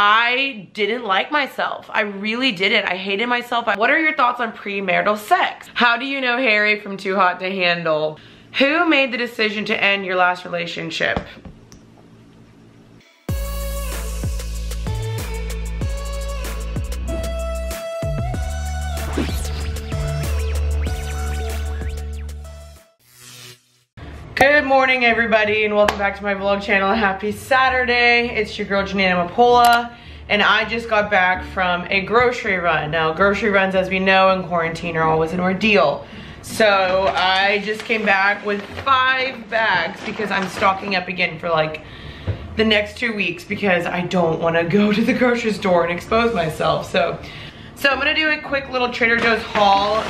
I didn't like myself. I really didn't. I hated myself. What are your thoughts on premarital sex? How do you know Harry from Too Hot to Handle? Who made the decision to end your last relationship? Good morning, everybody, and welcome back to my vlog channel. Happy Saturday. It's your girl Janine, and I just got back from a grocery run. Now, grocery runs, as we know, in quarantine are always an ordeal. So I just came back with 5 bags because I'm stocking up again for like the next 2 weeks because I don't want to go to the grocery store and expose myself. So I'm gonna do a quick little Trader Joe's haul.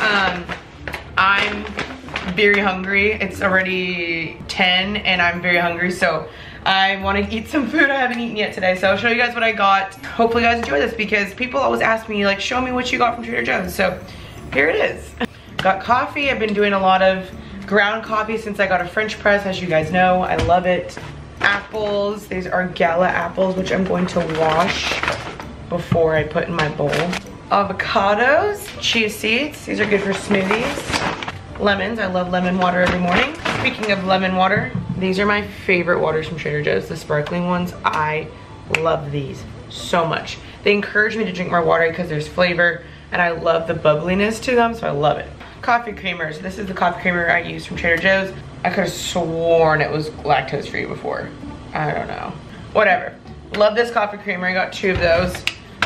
I'm very hungry. It's already 10 and I'm very hungry, so I want to eat some food I haven't eaten yet today. So I'll show you guys what I got. Hopefully you guys enjoy this because people always ask me, like, show me what you got from Trader Joe's. So here it is. Got coffee. I've been doing a lot of ground coffee since I got a French press, as you guys know. I love it. Apples. These are Gala apples, which I'm going to wash before I put in my bowl. Avocados, chia seeds. These are good for smoothies. Lemons. I love lemon water every morning. Speaking of lemon water, these are my favorite waters from Trader Joe's, the sparkling ones. I love these so much. They encourage me to drink more water because there's flavor and I love the bubbliness to them, so I love it. Coffee creamers. This is the coffee creamer I use from Trader Joe's. I could have sworn it was lactose free before. I don't know. Whatever. Love this coffee creamer. I got 2 of those.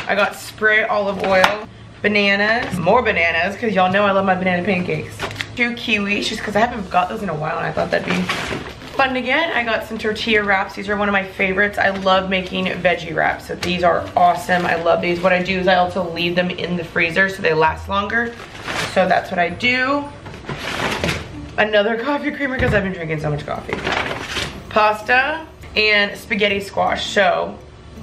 I got spray olive oil, bananas, more bananas because y'all know I love my banana pancakes. 2 kiwis, just because I haven't got those in a while and I thought that'd be fun to get. I got some tortilla wraps. These are one of my favorites. I love making veggie wraps, so these are awesome. I love these. What I do is I also leave them in the freezer so they last longer. So that's what I do. Another coffee creamer because I've been drinking so much coffee. Pasta and spaghetti squash. So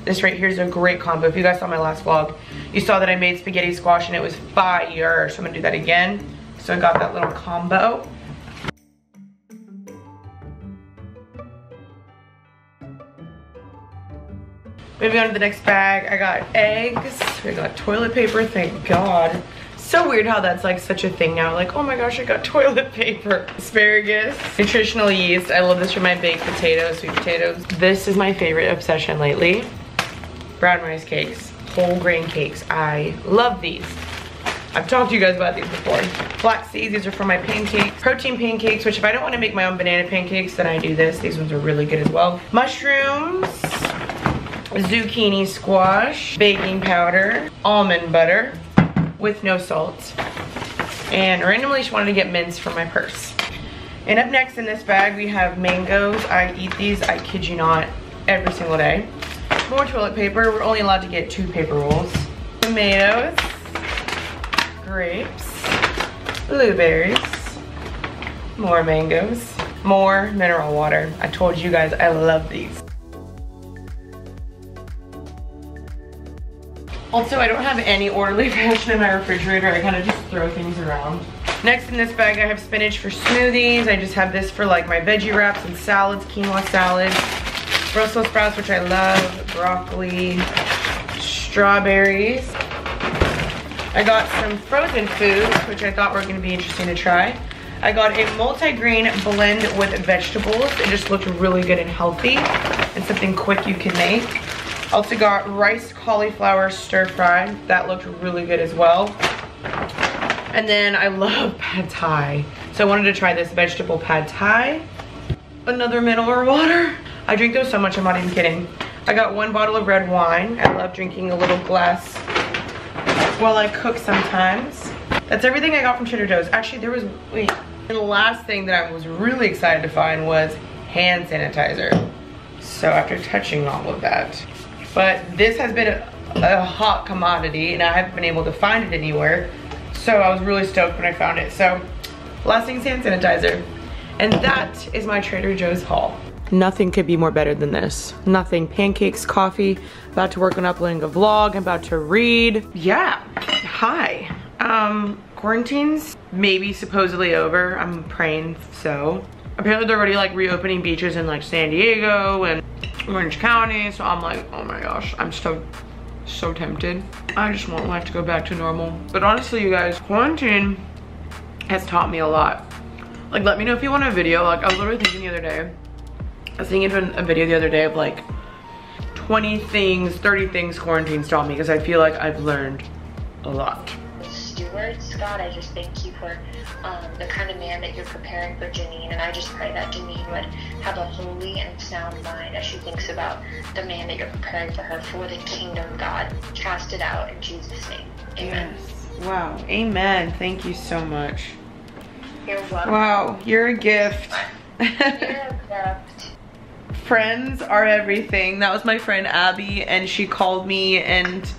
this right here is a great combo. If you guys saw my last vlog, you saw that I made spaghetti squash and it was fire. So I'm gonna do that again. So I got that little combo. Moving on to the next bag, I got eggs. I got toilet paper, thank God. So weird how that's like such a thing now. Like, oh my gosh, I got toilet paper. Asparagus, nutritional yeast. I love this for my baked potatoes, sweet potatoes. This is my favorite obsession lately. Brown rice cakes, whole grain cakes. I love these. I've talked to you guys about these before. Flax seeds, these are for my pancakes. Protein pancakes, which if I don't want to make my own banana pancakes, then I do this. These ones are really good as well. Mushrooms, zucchini squash, baking powder, almond butter with no salt. And randomly she wanted to get mince for my purse. And up next in this bag we have mangoes. I eat these, I kid you not, every single day. More toilet paper. We're only allowed to get 2 paper rolls. Tomatoes. Grapes, blueberries, more mangoes, more mineral water. I told you guys I love these. Also, I don't have any orderly fashion in my refrigerator. I kind of just throw things around. Next in this bag I have spinach for smoothies. I just have this for like my veggie wraps and salads, quinoa salad, Brussels sprouts, which I love, broccoli, strawberries. I got some frozen foods, which I thought were going to be interesting to try. I got a multi-grain blend with vegetables. It just looked really good and healthy and something quick you can make. Also got rice cauliflower stir fry. That looked really good as well. And then I love pad thai. So I wanted to try this vegetable pad thai. Another mineral water. I drink those so much, I'm not even kidding. I got 1 bottle of red wine. I love drinking a little glass while I cook sometimes. That's everything I got from Trader Joe's. Actually, there was, wait. And the last thing that I was really excited to find was hand sanitizer. So after touching all of that. But this has been a hot commodity and I haven't been able to find it anywhere. So I was really stoked when I found it. So last thing's hand sanitizer. And that is my Trader Joe's haul. Nothing could be more better than this. Nothing. Pancakes, coffee, about to work on uploading a vlog, I'm about to read. Yeah, hi. Quarantine's maybe supposedly over. I'm praying so. Apparently they're already like reopening beaches in like San Diego and Orange County. So I'm like, oh my gosh, I'm so tempted. I just want life to go back to normal. But honestly, you guys, quarantine has taught me a lot. Like, let me know if you want a video. Like, I was literally thinking the other day, I was thinking of a video the other day of like 20 things, 30 things quarantine's taught me, because I feel like I've learned a lot. Stewards, God, I just thank you for the kind of man that you're preparing for Janine, and I just pray that Janine would have a holy and sound mind as she thinks about the man that you're preparing for her for the kingdom, God. Cast it out in Jesus' name. Amen. Yes. Wow. Amen. Thank you so much. You're welcome. Wow, you're a gift. You're a gift. Friends are everything. That was my friend Abby, and she called me, and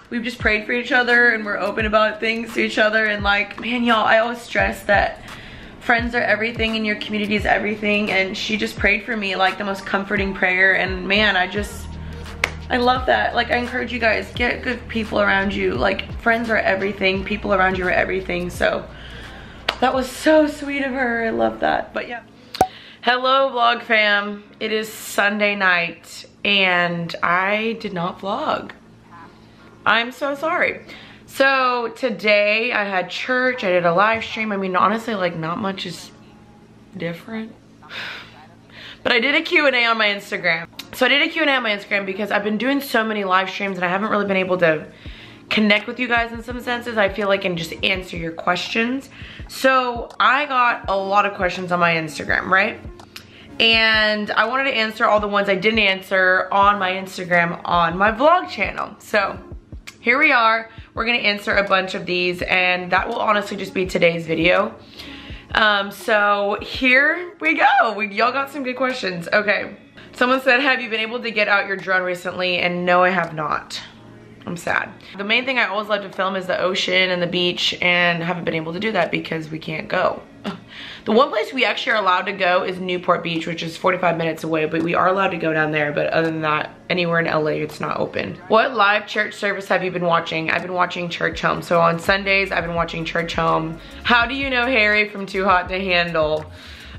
we've just prayed for each other, and we're open about things to each other. And like, man, y'all, I always stress that friends are everything and your community is everything, and she just prayed for me like the most comforting prayer. And man, I love that. Like, I encourage you guys, get good people around you. Like, friends are everything, people around you are everything. So that was so sweet of her. I love that. But yeah, hello vlog fam. It is Sunday night and I did not vlog. I'm so sorry. So today I had church, I did a live stream. I mean, honestly, like, not much is different. But I did a Q&A on my Instagram. So I did a Q&A on my Instagram because I've been doing so many live streams and I haven't really been able to connect with you guys in some senses, I feel like, and just answer your questions. So I got a lot of questions on my Instagram, right? And I wanted to answer all the ones I didn't answer on my Instagram on my vlog channel. So here we are. We're gonna answer a bunch of these, and that will honestly just be today's video. So here we go. Y'all got some good questions. Okay. Someone said, have you been able to get out your drone recently? And no, I have not. I'm sad. The main thing I always love to film is the ocean and the beach, and haven't been able to do that because we can't go. The one place we actually are allowed to go is Newport Beach, which is 45 minutes away, but we are allowed to go down there. But other than that, anywhere in LA, it's not open. What live church service have you been watching? I've been watching Church Home. So on Sundays, I've been watching Church Home. How do you know Harry from Too Hot to Handle?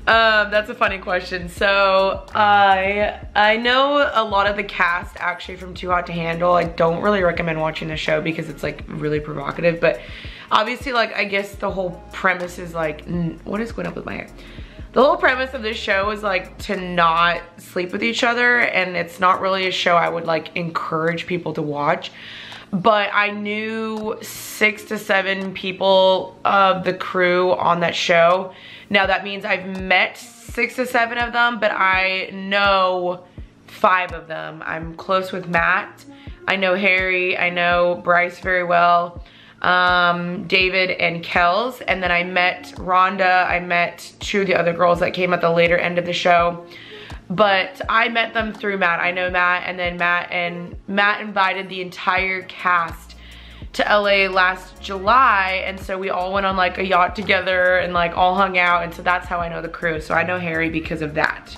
That's a funny question. So I know a lot of the cast actually from Too Hot to Handle. I don't really recommend watching the show because it's like really provocative, but obviously, like, I guess the whole premise is like, what is going on with my hair? The whole premise of this show is like to not sleep with each other, and it's not really a show I would like encourage people to watch. But I knew 6 to 7 people of the crew on that show. Now that means I've met 6 to 7 of them, but I know 5 of them. I'm close with Matt. I know Harry. I know Bryce very well. David and Kels. And then I met Rhonda. I met 2 of the other girls that came at the later end of the show. But I met them through Matt. I know Matt, and then Matt invited the entire cast to LA last July, and so we all went on like a yacht together and like all hung out, and so that's how I know the crew. So I know Harry because of that.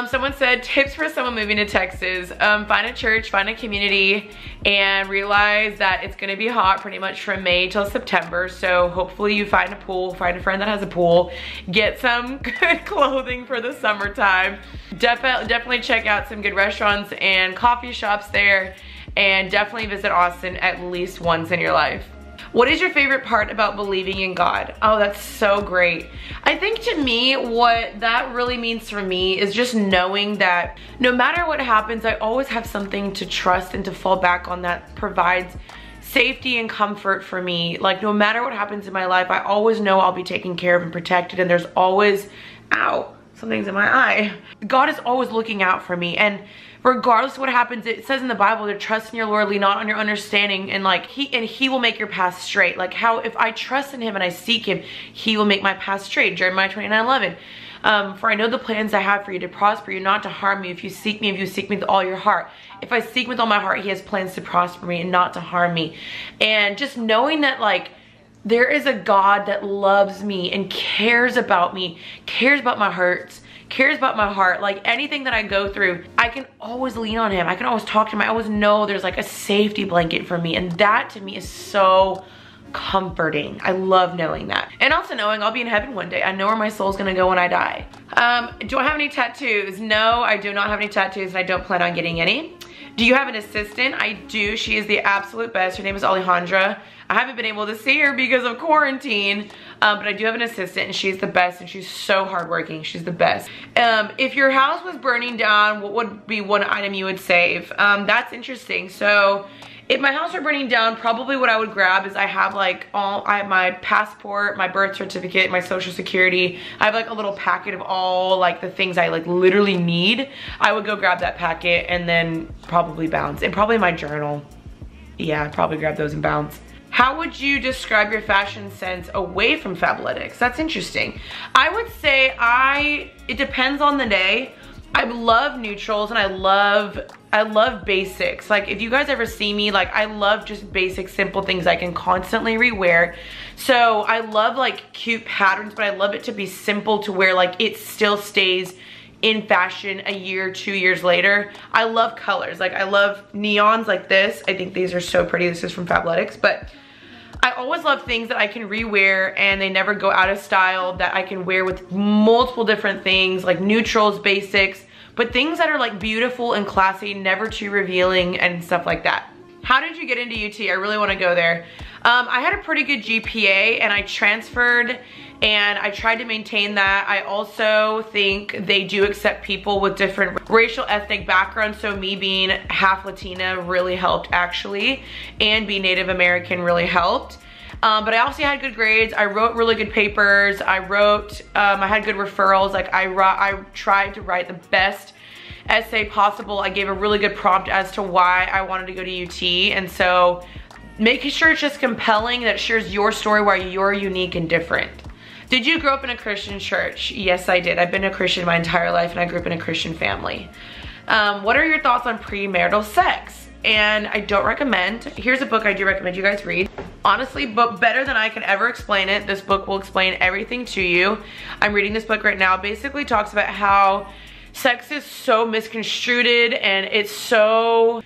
Someone said, tips for someone moving to Texas. Find a church, find a community, and realize that it's gonna be hot pretty much from May till September. So hopefully you find a pool, find a friend that has a pool, get some good clothing for the summertime. Definitely check out some good restaurants and coffee shops there, and definitely visit Austin at least once in your life. What is your favorite part about believing in God? Oh, that's so great. I think to me, what that really means for me is just knowing that no matter what happens, I always have something to trust and to fall back on that provides safety and comfort for me. Like, no matter what happens in my life, I always know I'll be taken care of and protected, and there's always, ow, something's in my eye. God is always looking out for me, and regardless of what happens, it says in the Bible to trust in your Lord, lean not on your understanding, and like he will make your path straight. Like, how if I trust in him and I seek him, he will make my path straight. Jeremiah 29:11. For I know the plans I have for you, to prosper you, not to harm you. If you seek me with all your heart. If I seek with all my heart, he has plans to prosper me and not to harm me. And just knowing that, like, there is a God that loves me and cares about me, cares about my hurts, cares about my heart. Like, anything that I go through, I can always lean on him. I can always talk to him. I always know there's like a safety blanket for me. And that to me is so comforting. I love knowing that. And also knowing I'll be in heaven one day. I know where my soul's gonna go when I die. Do I have any tattoos? No, I do not have any tattoos and I don't plan on getting any. Do you have an assistant? I do. She is the absolute best. Her name is Alejandra. I haven't been able to see her because of quarantine, but I do have an assistant and she's the best and she's so hardworking. She's the best. If your house was burning down, what would be one item you would save? That's interesting. So if my house were burning down, probably what I would grab is I have like I have my passport, my birth certificate, my social security. I have like a little packet of all like the things I like literally need. I would go grab that packet and then probably bounce. And probably my journal. Yeah, I'd probably grab those and bounce. How would you describe your fashion sense away from Fabletics? That's interesting. I would say it depends on the day. I love neutrals and I love basics. Like if you guys ever see me, like I love just basic, simple things I can constantly rewear. So I love like cute patterns, but I love it to be simple to where like it still stays in fashion a year, 2 years later. I love colors. Like I love neons like this. I think these are so pretty. This is from Fabletics, but I always love things that I can rewear and they never go out of style, that I can wear with multiple different things like neutrals, basics, but things that are like beautiful and classy, never too revealing and stuff like that. How did you get into UT? I really want to go there. I had a pretty good GPA and I transferred and I tried to maintain that. I also think they do accept people with different racial ethnic backgrounds. So me being half Latina really helped actually, and being Native American really helped. But I also had good grades. I wrote really good papers. I had good referrals. Like I tried to write the best essay possible. I gave a really good prompt as to why I wanted to go to UT. And so making sure it's just compelling, that shares your story why you're unique and different. Did you grow up in a Christian church? Yes, I did. I've been a Christian my entire life and I grew up in a Christian family. What are your thoughts on premarital sex? And I don't recommend. Here's a book I do recommend you guys read. Honestly, but better than I can ever explain it. This book will explain everything to you. I'm reading this book right now. It basically talks about how sex is so misconstrued and it's so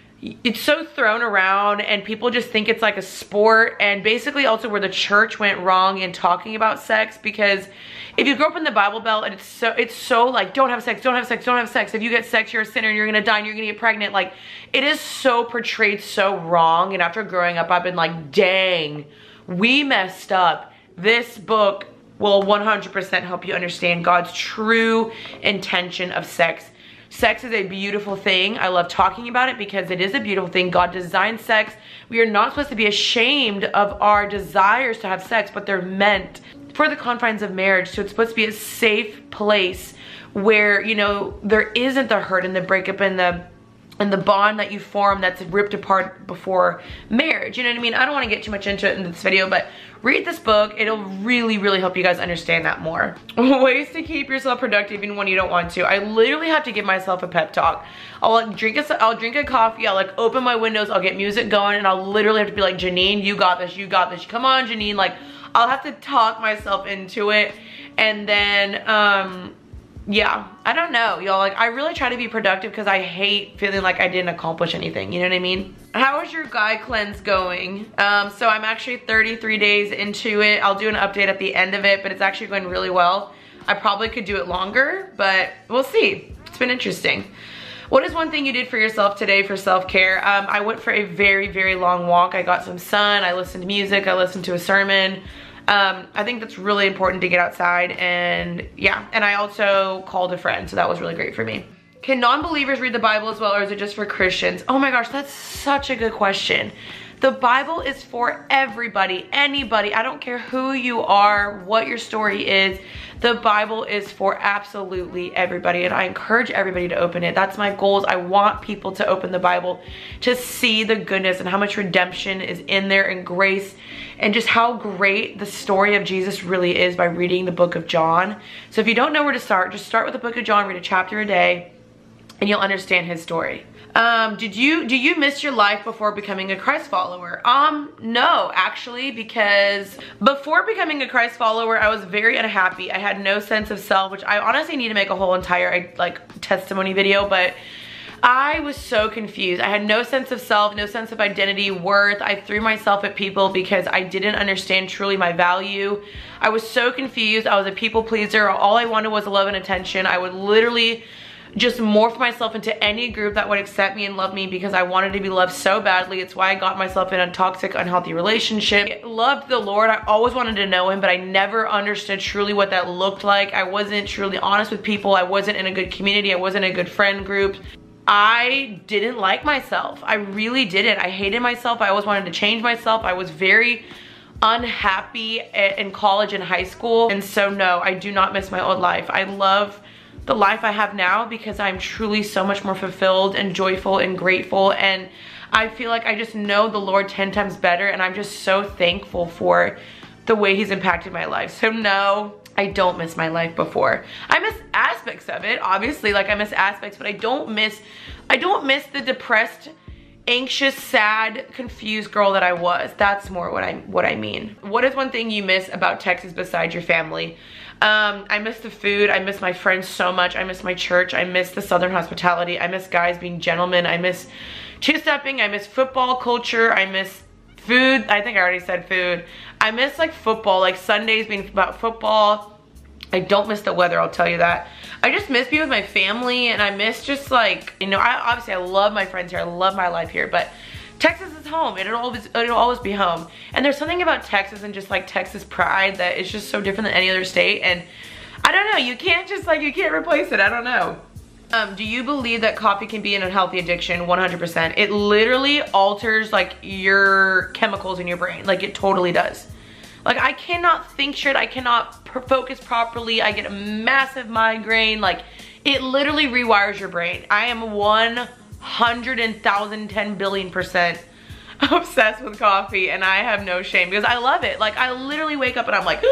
thrown around and people just think it's like a sport, and basically also where the church went wrong in talking about sex. Because if you grow up in the Bible Belt and it's so like, don't have sex, don't have sex, don't have sex. If you get sex, you're a sinner and you're gonna die and you're gonna get pregnant. Like it is so portrayed so wrong. And after growing up, I've been like, dang, we messed up. This book will 100% help you understand God's true intention of sex. Sex is a beautiful thing. I love talking about it because it is a beautiful thing. God designed sex. We are not supposed to be ashamed of our desires to have sex, but they're meant for the confines of marriage. So it's supposed to be a safe place where, you know, there isn't the hurt and the breakup and the bond that you form that's ripped apart before marriage. You know what I mean? I don't want to get too much into it in this video, but read this book. It'll really, really help you guys understand that more. Ways to keep yourself productive even when you don't want to. I literally have to give myself a pep talk. I'll drink a coffee, I'll like open my windows, I'll get music going, and I'll literally have to be like, Janine, you got this, you got this. Come on, Janine. Like I'll have to talk myself into it. And then, yeah, I don't know, y'all. Like I really try to be productive because I hate feeling like I didn't accomplish anything. You know what I mean? How is your guy cleanse going? So I'm actually 33 days into it. I'll do an update at the end of it, but it's actually going really well. I probably could do it longer, but we'll see. It's been interesting. What is one thing you did for yourself today for self-care? I went for a very, very long walk. I got some sun. I listened to music. I listened to a sermon. I think that's really important to get outside, and yeah, and I also called a friend, so that was really great for me. Can non-believers read the Bible as well, or is it just for Christians? Oh my gosh, that's such a good question. The Bible is for everybody, anybody. I don't care who you are, what your story is. The Bible is for absolutely everybody, and I encourage everybody to open it. That's my goals. I want people to open the Bible to see the goodness and how much redemption is in there, and grace, and just how great the story of Jesus really is by reading the book of John. So if you don't know where to start, just start with the book of John, read a chapter a day, and you'll understand his story. Do you miss your life before becoming a Christ follower? No, actually, because before becoming a Christ follower, I was very unhappy. I had no sense of self, which I honestly need to make a whole entire like testimony video, but I was so confused. I had no sense of self, no sense of identity, worth. I threw myself at people because I didn't understand truly my value. I was so confused. I was a people pleaser. All I wanted was love and attention. I would literally just morph myself into any group that would accept me and love me because I wanted to be loved so badly. It's why I got myself in a toxic, unhealthy relationship. I loved the Lord. I always wanted to know him, but I never understood truly what that looked like. I wasn't truly honest with people. I wasn't in a good community. I wasn't in a good friend group. I didn't like myself. I really didn't. I hated myself. I always wanted to change myself. I was very unhappy in college and high school. And so no, I do not miss my old life. I love the life I have now because I'm truly so much more fulfilled and joyful and grateful, and I feel like I just know the Lord 10 times better, and I'm just so thankful for the way he's impacted my life. So no, I don't miss my life before. I miss aspects of it, obviously, like I miss aspects, but I don't miss the depressed, anxious, sad, confused girl that I was. That's more what I mean. What is one thing you miss about Texas besides your family? I miss the food. I miss my friends so much. I miss my church. I miss the Southern hospitality. I miss guys being gentlemen. I miss two-stepping. I miss football culture. I miss food. I think I already said food. I miss like football, like Sundays being about football. I don't miss the weather, I'll tell you that. I just miss being with my family, and I miss just like, you know, obviously I love my friends here. I love my life here, but Texas is home. It'll always be home. And there's something about Texas and just like Texas pride that is just so different than any other state. And I don't know, you can't replace it. I don't know. Do you believe that coffee can be an unhealthy addiction? 100%. It literally alters like your chemicals in your brain. Like it totally does. Like I cannot think straight. I cannot focus properly. I get a massive migraine. Like it literally rewires your brain. I am 110,000,000,000,000,000,000,000% obsessed with coffee, and I have no shame because I love it. Like I literally wake up and I'm like,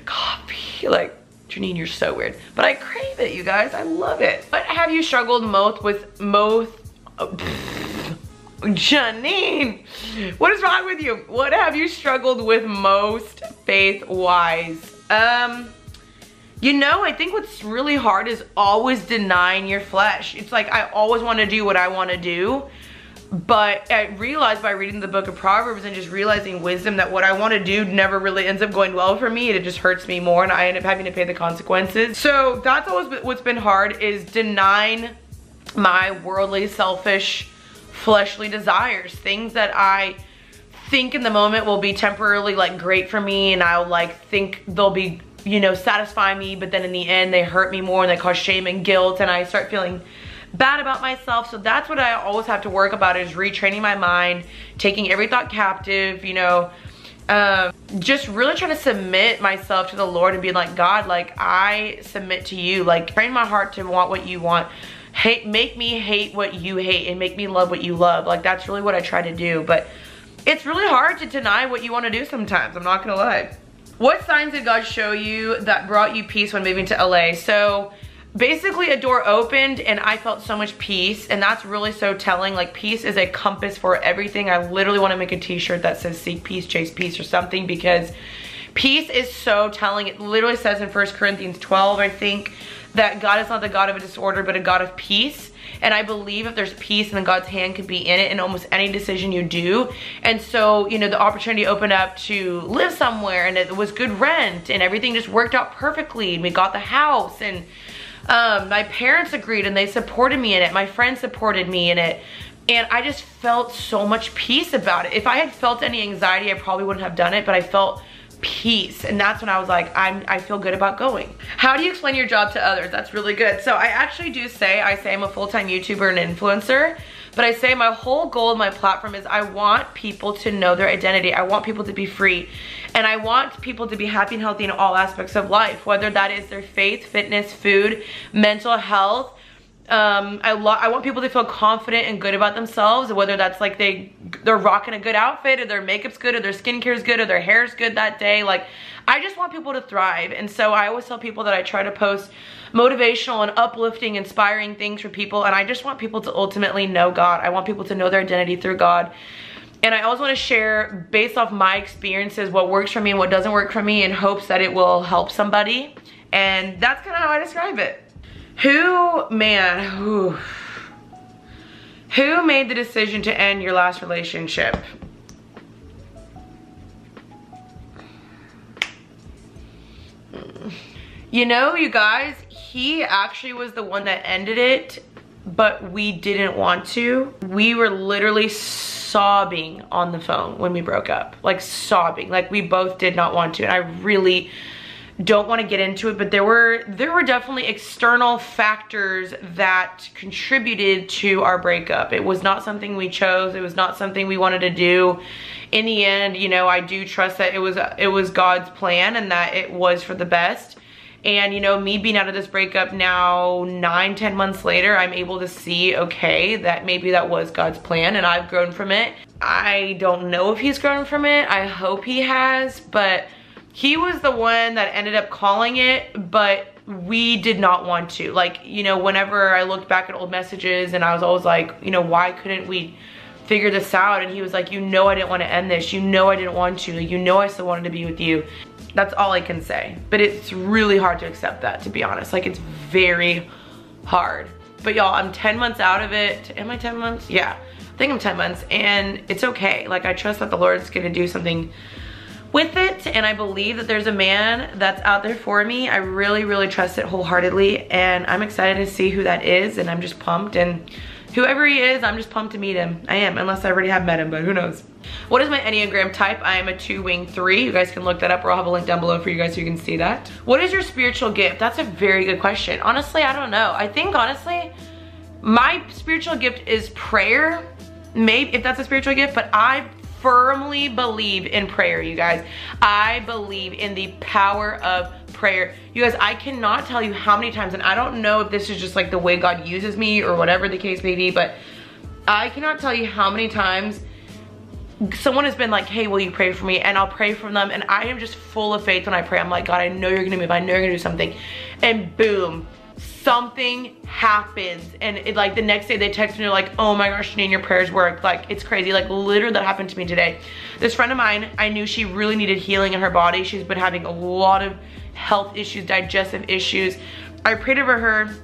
coffee. Like, Janine, you're so weird, but I crave it, you guys. I love it. What have you struggled most with? Janine, what is wrong with you? What have you struggled with most faith-wise? You know, I think what's really hard is always denying your flesh. It's like I always want to do what I want to do, but I realized by reading the book of Proverbs and just realizing wisdom that what I want to do never really ends up going well for me. It just hurts me more, and I end up having to pay the consequences. So that's always what's been hard, is denying my worldly, selfish, fleshly desires. Things that I think in the moment will be temporarily like great for me, and I'll like think they'll be, you know, satisfy me, but then in the end they hurt me more and they cause shame and guilt, and I start feeling bad about myself. So that's what I always have to work about, is retraining my mind, taking every thought captive, you know, just really trying to submit myself to the Lord and being like, God, like I submit to you, like train my heart to want what you want. Make me hate what you hate and make me love what you love. Like that's really what I try to do, but it's really hard to deny what you want to do sometimes. I'm not gonna lie. What signs did God show you that brought you peace when moving to LA? So basically a door opened and I felt so much peace, and that's really so telling. Like peace is a compass for everything. I literally want to make a t-shirt that says seek peace, chase peace or something, because peace is so telling. It literally says in 1 Corinthians 12, I think, that God is not the God of a disorder, but a God of peace. And I believe if there's peace, then God's hand can be in it in almost any decision you do. And so, you know, the opportunity opened up to live somewhere, and it was good rent, and everything just worked out perfectly. And we got the house, and my parents agreed and they supported me in it. My friends supported me in it. And I just felt so much peace about it. If I had felt any anxiety, I probably wouldn't have done it, but I felt peace, and that's when I was like, I feel good about going. How do you explain your job to others? That's really good. So I actually do say, I'm a full-time YouTuber and influencer, but I say my whole goal of my platform is I want people to know their identity. I want people to be free, and I want people to be happy and healthy in all aspects of life, whether that is their faith, fitness, food, mental health. I want people to feel confident and good about themselves, whether that's like they're rocking a good outfit, or their makeup's good, or their skincare's good, or their hair's good that day. Like, I just want people to thrive. And so I always tell people that I try to post motivational and uplifting, inspiring things for people, and I just want people to ultimately know God. I want people to know their identity through God. And I always want to share, based off my experiences, what works for me and what doesn't work for me, in hopes that it will help somebody. And that's kind of how I describe it. Who made the decision to end your last relationship? You know, you guys, he actually was the one that ended it, but we didn't want to. We were literally sobbing on the phone when we broke up. Like sobbing, like we both did not want to. And I really don't want to get into it, but there were definitely external factors that contributed to our breakup. It was not something we chose. It was not something we wanted to do. In the end, you know, I do trust that it was God's plan and that it was for the best. And you know, me being out of this breakup now 9-10 months later, I'm able to see, okay, that maybe that was God's plan and I've grown from it. I don't know if he's grown from it. I hope he has, but he was the one that ended up calling it, but we did not want to. Like, you know, whenever I looked back at old messages and I was always like, you know, why couldn't we figure this out? And he was like, you know, I didn't want to end this. You know, I didn't want to. You know, I still wanted to be with you. That's all I can say. But it's really hard to accept that, to be honest. Like, it's very hard. But y'all, I'm 10 months out of it. Am I 10 months? Yeah, I think I'm 10 months and it's okay. Like, I trust that the Lord's gonna do something with it, and I believe that there's a man that's out there for me. I really, really trust it wholeheartedly, and I'm excited to see who that is, and I'm just pumped, and whoever he is, I'm just pumped to meet him. I am, unless I already have met him, but who knows. What is my Enneagram type? I am a 2-wing 3. You guys can look that up, or I'll have a link down below for you guys so you can see that. What is your spiritual gift? That's a very good question. Honestly, I don't know. I think, honestly, my spiritual gift is prayer. Maybe, if that's a spiritual gift, but I firmly believe in prayer, you guys. I believe in the power of prayer. You guys, I cannot tell you how many times, and I don't know if this is just like the way God uses me or whatever the case may be, but I cannot tell you how many times someone has been like, hey, will you pray for me? And I'll pray for them, and I am just full of faith when I pray. I'm like, God, I know you're gonna move. I know you're gonna do something. And boom, something happens, and it, like the next day they text me, they're like, oh my gosh, Janine, your prayers worked. Like, it's crazy. Like, literally that happened to me today. This friend of mine, I knew she really needed healing in her body. She's been having a lot of health issues, digestive issues. I prayed over her,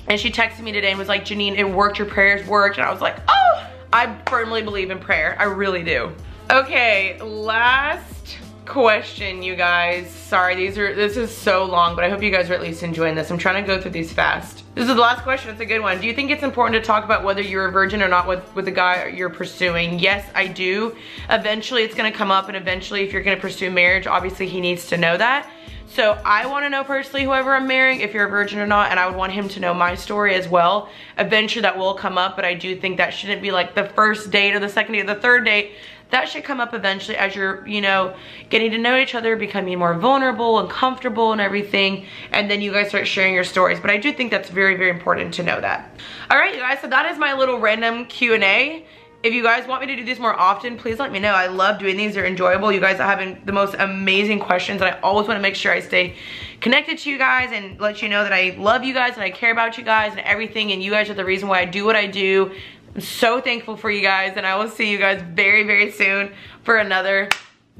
and she texted me today and was like, Janine, it worked, your prayers worked. And I was like, oh, I firmly believe in prayer. I really do. Okay, last question, you guys. Sorry, this is so long, but I hope you guys are at least enjoying this. I'm trying to go through these fast. This is the last question. It's a good one. Do you think it's important to talk about whether you're a virgin or not with the guy you're pursuing? Yes, I do. Eventually it's gonna come up, and eventually if you're gonna pursue marriage, obviously he needs to know that. So I want to know personally, whoever I'm marrying, if you're a virgin or not, and I would want him to know my story as well. Eventually that will come up, but I do think that shouldn't be like the first date or the second date or the third date. That should come up eventually as you're, you know, getting to know each other, becoming more vulnerable and comfortable and everything, and then you guys start sharing your stories. But I do think that's very, very important to know that. All right, you guys, so that is my little random Q&A. If you guys want me to do these more often, please let me know. I love doing these. They're enjoyable. You guys are having the most amazing questions, and I always want to make sure I stay connected to you guys and let you know that I love you guys and I care about you guys and everything, and you guys are the reason why I do what I do. I'm so thankful for you guys, and I will see you guys very, very soon for another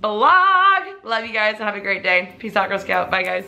vlog. Love you guys and have a great day. Peace out, Girl Scout. Bye, guys.